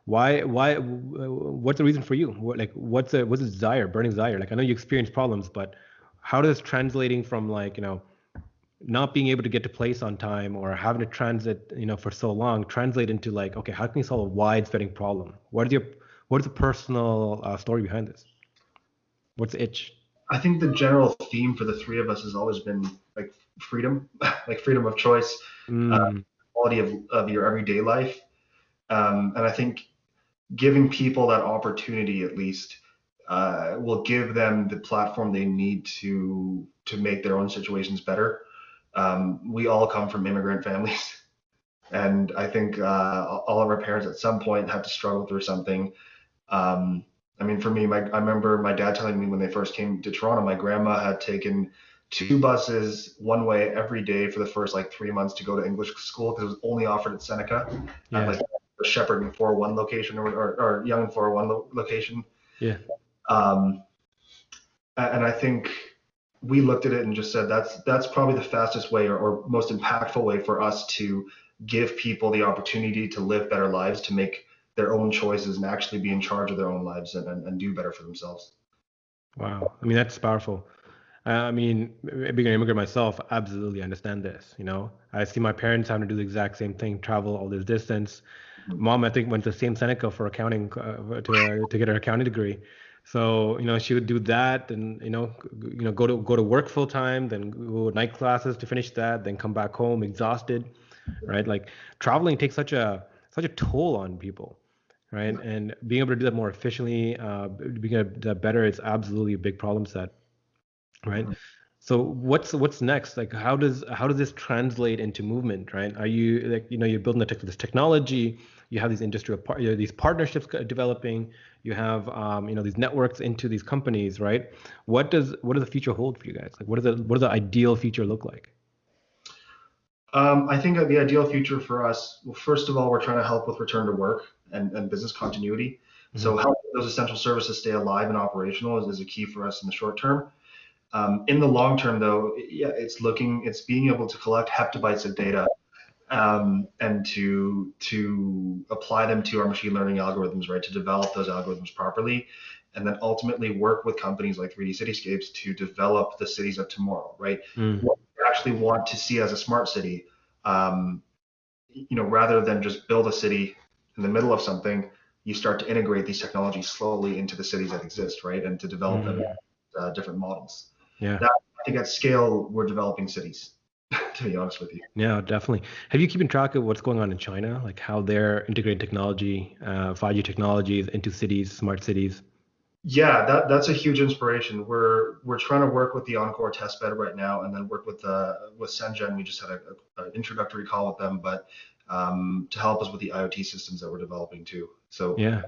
why what's the reason for you? What's the desire, burning desire? Like, I know you experience problems, but how does translating from, like, not being able to get to place on time or having to transit, for so long, translate into, like, okay, how can you solve a wide spreading problem? What is the personal story behind this? What's the itch? I think the general theme for the three of us has always been like freedom, like freedom of choice, Mm, quality of your everyday life. And I think giving people that opportunity at least will give them the platform they need to make their own situations better. We all come from immigrant families, and I think all of our parents at some point had to struggle through something. I mean, for me, I remember my dad telling me when they first came to Toronto, my grandma had taken two buses one way every day for the first like 3 months to go to English school, because it was only offered at Seneca, at yeah, like the Shepherd and 401 location, or Young and 401 location. yeah. Um, and I think we looked at it and just said that's probably the fastest way, or most impactful way for us to give people the opportunity to live better lives, to make their own choices and actually be in charge of their own lives, and do better for themselves. Wow. I mean, that's powerful. I mean, being an immigrant myself, absolutely understand this. I see my parents having to do the exact same thing, travel all this distance. Mom, I think, went to the same Seneca for accounting, to get her accounting degree. So, she would do that, and go to work full time, then go to night classes to finish that, then come back home exhausted, right? Like, traveling takes such a toll on people, right? And being able to do that more efficiently, being able to do that better, is absolutely a big problem set, right? So what's next? Like, how does this translate into movement, right? Are you, like, you're building this technology, you have these these partnerships developing, you have these networks into these companies, right? What does the future hold for you guys? Like, what does the ideal future look like? I think that the ideal future for us, well, first of all, we're trying to help with return to work and business continuity. So Mhm. helping those essential services stay alive and operational is a key for us in the short term. In the long term, though, yeah, it's being able to collect heptabytes of data, and to apply them to our machine learning algorithms, right? To develop those algorithms properly, and then ultimately work with companies like 3D Cityscapes to develop the cities of tomorrow, right? Mm. What we actually want to see as a smart city, um, rather than just build a city in the middle of something, you start to integrate these technologies slowly into the cities that exist, right? And to develop them Mm. different models. Yeah. That, I think at scale, we're developing cities, to be honest with you. Yeah, definitely. Have you keeping track of what's going on in China, like how they're integrating technology, 5G technologies into cities, smart cities? Yeah, that's a huge inspiration. We're trying to work with the Encore testbed right now, and then work with Sengen. We just had an introductory call with them, but to help us with the IoT systems that we're developing too. So Yeah.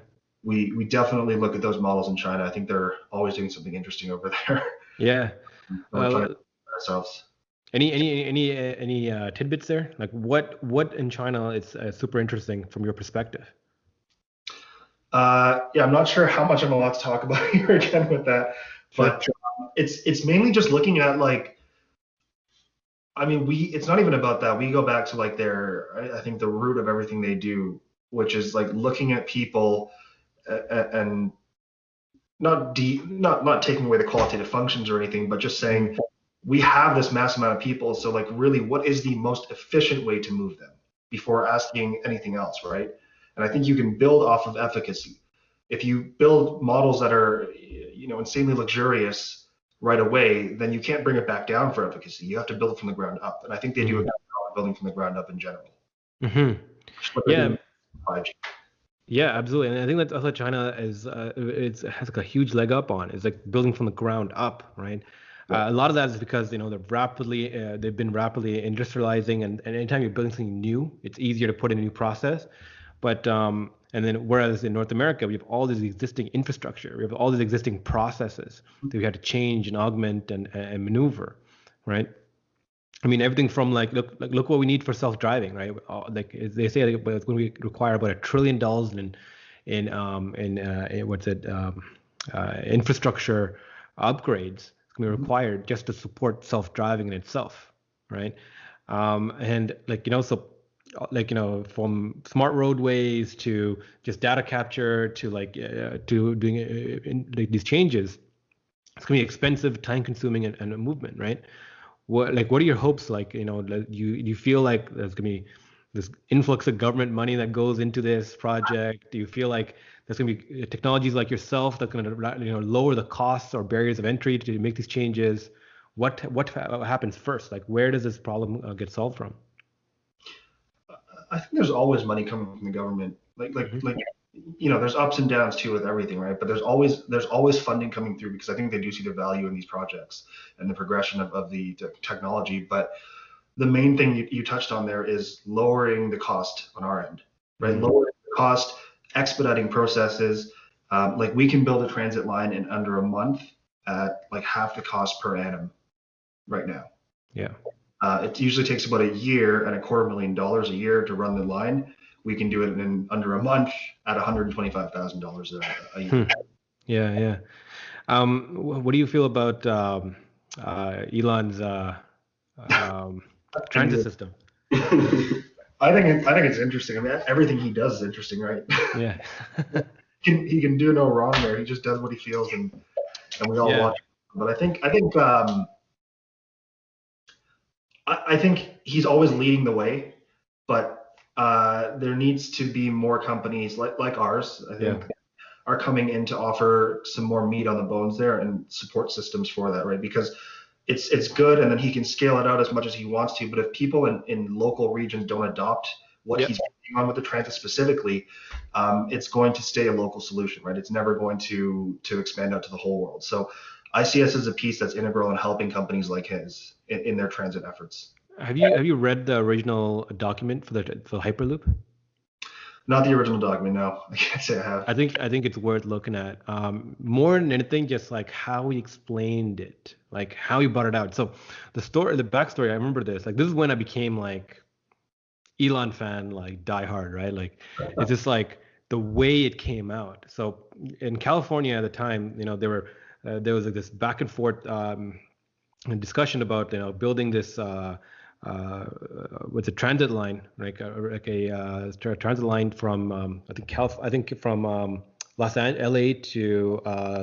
we definitely look at those models in China. I think they're always doing something interesting over there. Yeah. We're trying to ourselves. Any tidbits there? Like what in China is super interesting from your perspective? Yeah, I'm not sure how much I'm allowed to talk about here again with that, but it's mainly just looking at like, I mean, it's not even about that. We go back to like I think the root of everything they do, which is like looking at people and not taking away the qualitative functions or anything, but just saying we have this mass amount of people. So like really, what is the most efficient way to move them before asking anything else, right? And I think you can build off of efficacy. If you build models that are, insanely luxurious right away, then you can't bring it back down for efficacy. You have to build it from the ground up. And I think they do a good job building from the ground up in general. Yeah. 5G. Yeah, absolutely. And I think that also China has like a huge leg up on. It's like building from the ground up, right? A lot of that is because they've been rapidly industrializing, and anytime you're building something new, it's easier to put in a new process. But and then whereas in North America, we have all this existing infrastructure, we have all these existing processes that we had to change and augment and maneuver, right? I mean, everything from like look what we need for self-driving, right? Like they say, like, it's going to require about $1 trillion in infrastructure upgrades. It's going to be required just to support self-driving in itself, right? And from smart roadways to just data capture to to doing these changes, it's going to be expensive, time-consuming, and a movement, right? What are your hopes? You feel like there's going to be this influx of government money that goes into this project? Do you feel like there's going to be technologies like yourself that's going to lower the costs or barriers of entry to make these changes? What happens first? Like, where does this problem get solved from? I think there's always money coming from the government. There's ups and downs too with everything, right? But there's always funding coming through because I think they do see the value in these projects and the progression of the technology. But the main thing you touched on there is lowering the cost on our end, right? Lowering the cost, expediting processes. Like we can build a transit line in under a month at like half the cost per annum right now. Yeah. It usually takes about a year and $250,000 a year to run the line. We can do it in under a month at $125,000 a year. Yeah. What do you feel about Elon's transit system? I think it's interesting. I mean, everything he does is interesting, right? Yeah. he can do no wrong there. He just does what he feels, and we all watch. But I think he's always leading the way, but there needs to be more companies like ours, I think, are coming in to offer some more meat on the bones there and support systems for that, right? Because it's good, and then he can scale it out as much as he wants to. But if people in local regions don't adopt what he's working on with the transit specifically, it's going to stay a local solution, right? It's never going to expand out to the whole world. So I see us as a piece that's integral in helping companies like his in their transit efforts. Have you read the original document for the Hyperloop? Not the original document, no. I can't say I have. I think it's worth looking at. More than anything, just like how he explained it, like how he brought it out. So the backstory, I remember this. Like this is when I became like Elon fan, like diehard, right? Like it's just like the way it came out. So in California at the time, there was like this back and forth discussion about building this with a transit line, like a transit line from I think from LA to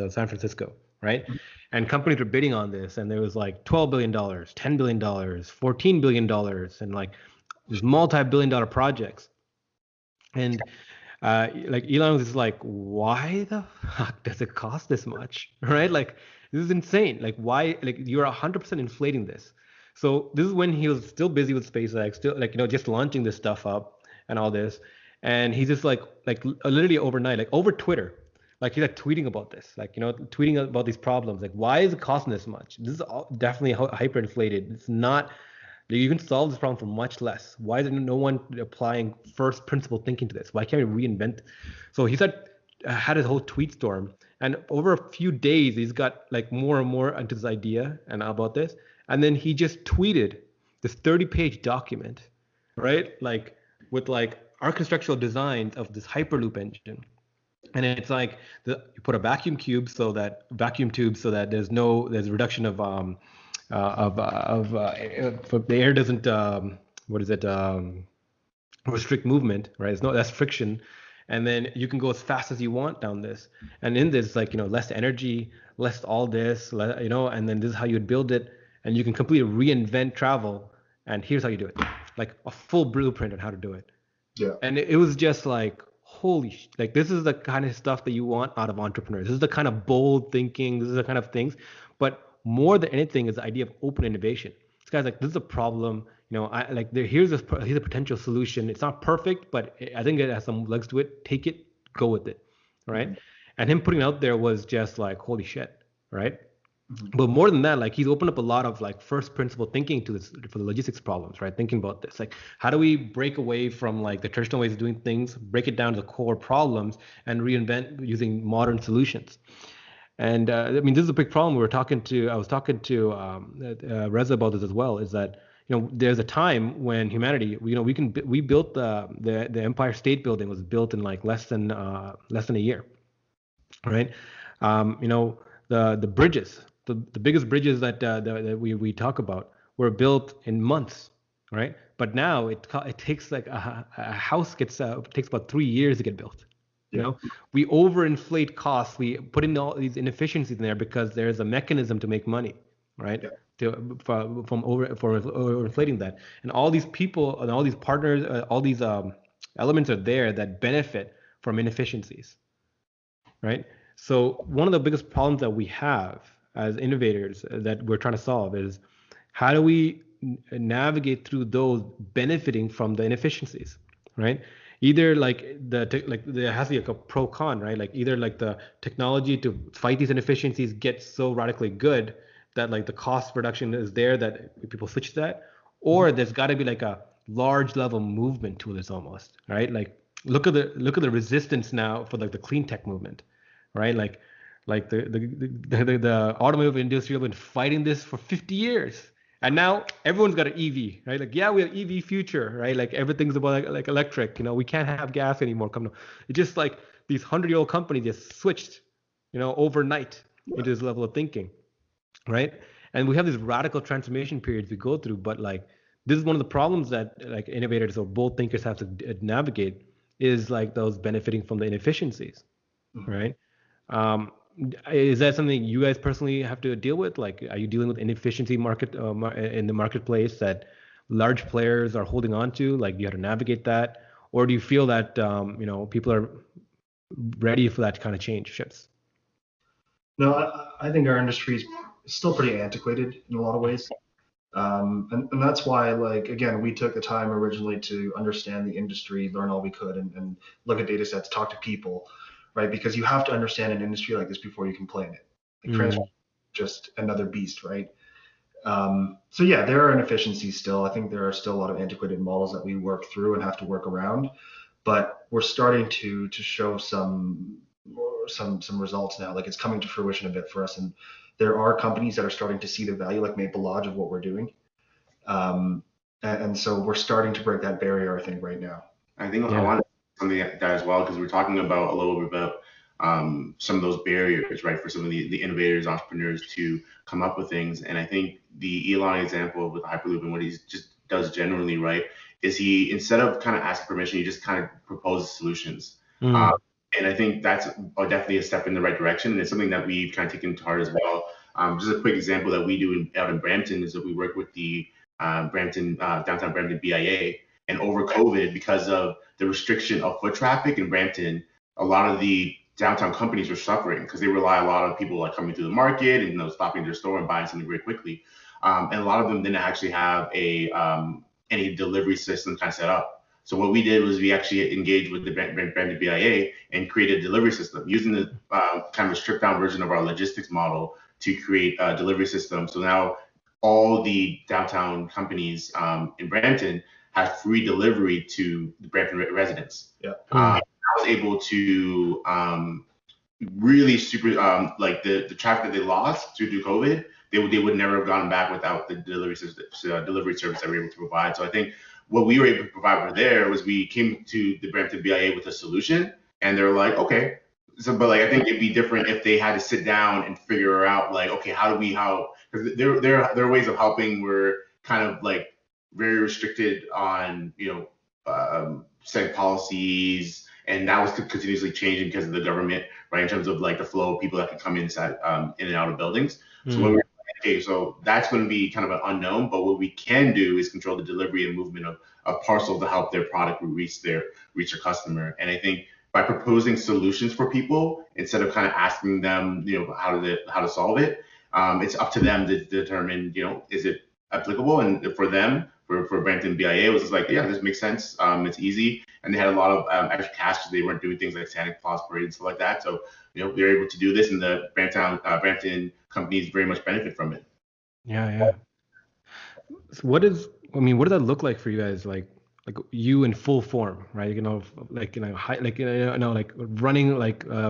San Francisco, right? And companies were bidding on this, and there was like $12 billion, $10 billion, $14 billion, and like these multi-billion-dollar projects. And like Elon was just like, why the fuck does it cost this much, right? Like this is insane. Like why? Like you're 100% inflating this. So this is when he was still busy with SpaceX, still just launching this stuff up and all this. And he's just like literally overnight, like over Twitter, like he's like tweeting about this, like tweeting about these problems. Like why is it costing this much? This is definitely hyperinflated. It's not. You can solve this problem for much less. Why is no one applying first principle thinking to this? Why can't we reinvent? So he started had his whole tweet storm, and over a few days he's got like more and more into this idea and about this, and then he just tweeted this 30-page document, right, like with like architectural designs of this Hyperloop engine. And it's like you put a vacuum tube so that there's a reduction of the air doesn't restrict movement, right? It's no, that's friction. And then you can go as fast as you want down this. And in this, like, less energy, less all this, and then this is how you'd build it. And you can completely reinvent travel. And here's how you do it. Like a full blueprint on how to do it. Yeah. And it was just like, like, this is the kind of stuff that you want out of entrepreneurs. This is the kind of bold thinking. This is the kind of things. But more than anything is the idea of open innovation. This guy's like, this is a problem. Here's a potential solution. It's not perfect, but I think it has some legs to it. Take it, go with it, right? Mm-hmm. And him putting it out there was just like, holy shit, right? Mm-hmm. But more than that, like, he's opened up a lot of like first principle thinking to this for the logistics problems, right? Thinking about this, like, how do we break away from like the traditional ways of doing things, break it down to the core problems, and reinvent using modern solutions. And this is a big problem. I was talking to Reza about this as well. Is that there's a time when humanity, we built the Empire State Building was built in like less than a year, right? The bridges, the biggest bridges that we talk about were built in months, right? But now it takes like a house takes about 3 years to get built. We overinflate costs. We put in all these inefficiencies in there because there's a mechanism to make money, right? Yeah. For overinflating that, and all these people and all these partners, all these elements are there that benefit from inefficiencies, right? So one of the biggest problems that we have as innovators that we're trying to solve is how do we navigate through those benefiting from the inefficiencies, right? Either like there has to be like a pro con, right? Like either like the technology to fight these inefficiencies gets so radically good that like the cost reduction is there that people switch to that, or there's got to be like a large level movement to this almost, right? Like look at the resistance now for like the clean tech movement, right? Like the automotive industry have been fighting this for 50 years. And now everyone's got an EV, right? Like, yeah, we have EV future, right? Like everything's about like electric, we can't have gas anymore. It's just like these 100-year-old companies just switched, overnight into this level of thinking, right? And we have these radical transformation periods we go through, but like, this is one of the problems that like innovators or bold thinkers have to navigate is like those benefiting from the inefficiencies, right? Is that something you guys personally have to deal with? Like, are you dealing with inefficiency market in the marketplace that large players are holding on to? Like, you have to navigate that, or do you feel that people are ready for that kind of change shifts? No, I think our industry is still pretty antiquated in a lot of ways, and that's why, like, again, we took the time originally to understand the industry, learn all we could, and look at data sets, talk to people. Right, because you have to understand an industry like this before you can play in it. Like transport, just another beast, right? So yeah, there are inefficiencies still. I think there are still a lot of antiquated models that we work through and have to work around. But we're starting to show some results now. Like, it's coming to fruition a bit for us, and there are companies that are starting to see the value, like Maple Lodge, of what we're doing. And so we're starting to break that barrier, I think, right now. I think I want something like that as well, because we're talking about a little bit about some of those barriers, right, for some of the innovators, entrepreneurs to come up with things. And I think the Elon example with Hyperloop and what he just does generally, right, is he, instead of kind of asking permission, he just kind of proposes solutions. And I think that's definitely a step in the right direction. And it's something that we've kind of taken to heart as well. Just a quick example that we do out in Brampton is that we work with the downtown Brampton BIA. And over COVID, because of the restriction of foot traffic in Brampton, a lot of the downtown companies were suffering because they rely a lot of people like coming through the market and stopping their store and buying something very quickly. And a lot of them didn't actually have any delivery system kind of set up. So what we did was we actually engaged with the Brampton BIA and created a delivery system using the kind of a stripped down version of our logistics model to create a delivery system. So now all the downtown companies in Brampton have free delivery to the Brampton residents. Yeah. Now was able to really super like the traffic that they lost due to COVID, they would never have gone back without the delivery service that we were able to provide. So I think what we were able to provide for there was we came to the Brampton BIA with a solution, and they're like, okay. So, but like I think it'd be different if they had to sit down and figure out like, okay, how do we help? Because their ways of helping were kind of like very restricted on setting policies, and that was continuously changing because of the government, right? In terms of like the flow of people that can come inside in and out of buildings. So when we're okay, so that's going to be kind of an unknown, but what we can do is control the delivery and movement of parcels to help their product reach their customer. And I think by proposing solutions for people instead of kind of asking them, how to solve it, it's up to them to determine, is it applicable? And for them, for Brampton BIA, it was just like, yeah, this makes sense. It's easy, and they had a lot of extra cash because they weren't doing things like Santa Claus parade and stuff like that. So they're able to do this, and the Brampton companies very much benefit from it. Yeah. So what does that look like for you guys? Like you in full form, right? Like running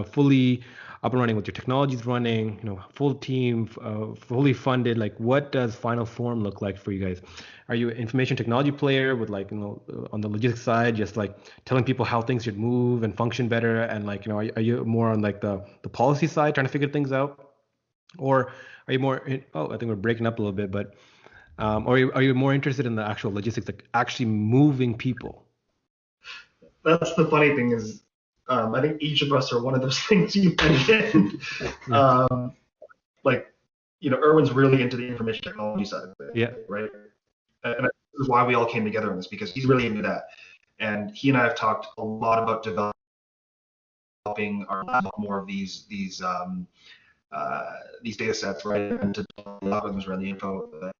fully up and running with your technologies running, full team, fully funded. Like, what does final form look like for you guys? Are you an information technology player with on the logistics side, just like telling people how things should move and function better? And are you more on like the policy side, trying to figure things out? Or are you more, I think we're breaking up a little bit, but or are you more interested in the actual logistics, like actually moving people? That's the funny thing is, I think each of us are one of those things you mentioned. Erwin's really into the information technology side of it. Yeah. Right. And this is why we all came together on this, because he's really into that. And he and I have talked a lot about developing more of these data sets, right? And to develop algorithms around the info.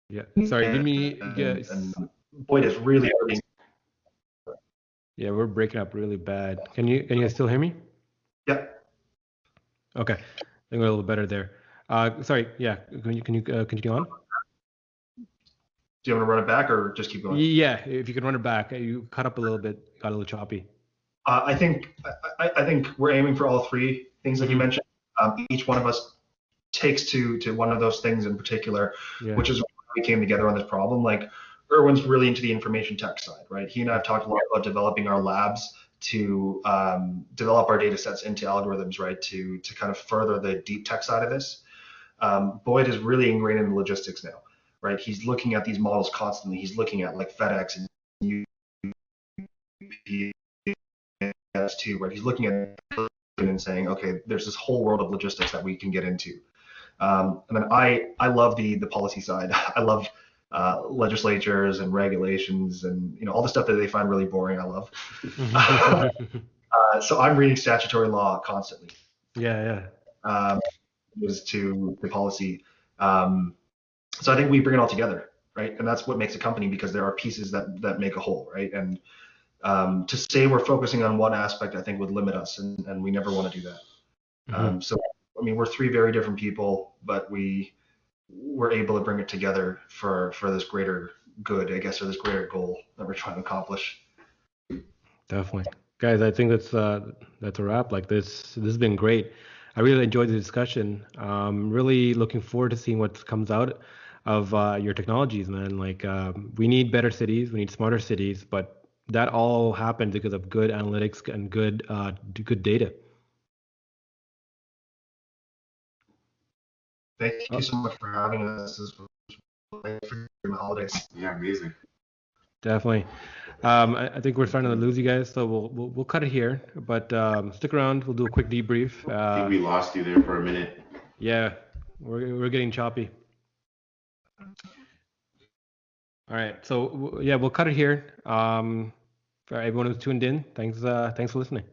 Yeah. Sorry, give me. Yes. And Boyd is really. Yeah, we're breaking up really bad. Can you guys still hear me? Yep. Okay, I think we're a little better there. Sorry. Yeah. Can you continue on? Do you want to run it back or just keep going? Yeah, if you could run it back. You cut up a little bit, got a little choppy. I think we're aiming for all three things that you mentioned. Each one of us takes to one of those things in particular, which is why we came together on this problem. Like, Erwin's really into the information tech side, right? He and I have talked a lot about developing our labs to develop our data sets into algorithms, right? To kind of further the deep tech side of this. Boyd is really ingrained in the logistics now, right? He's looking at these models constantly. He's looking at like FedEx and UPS too, right? He's looking at and saying, okay, there's this whole world of logistics that we can get into. And then I love the policy side. I love legislatures and regulations and all the stuff that they find really boring. I love. So I'm reading statutory law constantly. Yeah. As to the policy. So I think we bring it all together, right? And that's what makes a company, because there are pieces that make a whole, right? And to say we're focusing on one aspect, I think would limit us, and we never want to do that. So we're three very different people, but we're able to bring it together for this greater good, I guess, or this greater goal that we're trying to accomplish. Definitely, guys. I think that's a wrap. Like this has been great. I really enjoyed the discussion. Really looking forward to seeing what comes out of your technologies, man. Like we need better cities, we need smarter cities, but that all happened because of good analytics and good data. Thank you so much for having us. This was for the holidays. Yeah, amazing. Definitely. I think we're starting to lose you guys, so we'll cut it here. But stick around. We'll do a quick debrief. I think we lost you there for a minute. Yeah, we're getting choppy. All right, so yeah, we'll cut it here. For everyone who's tuned in, thanks for listening.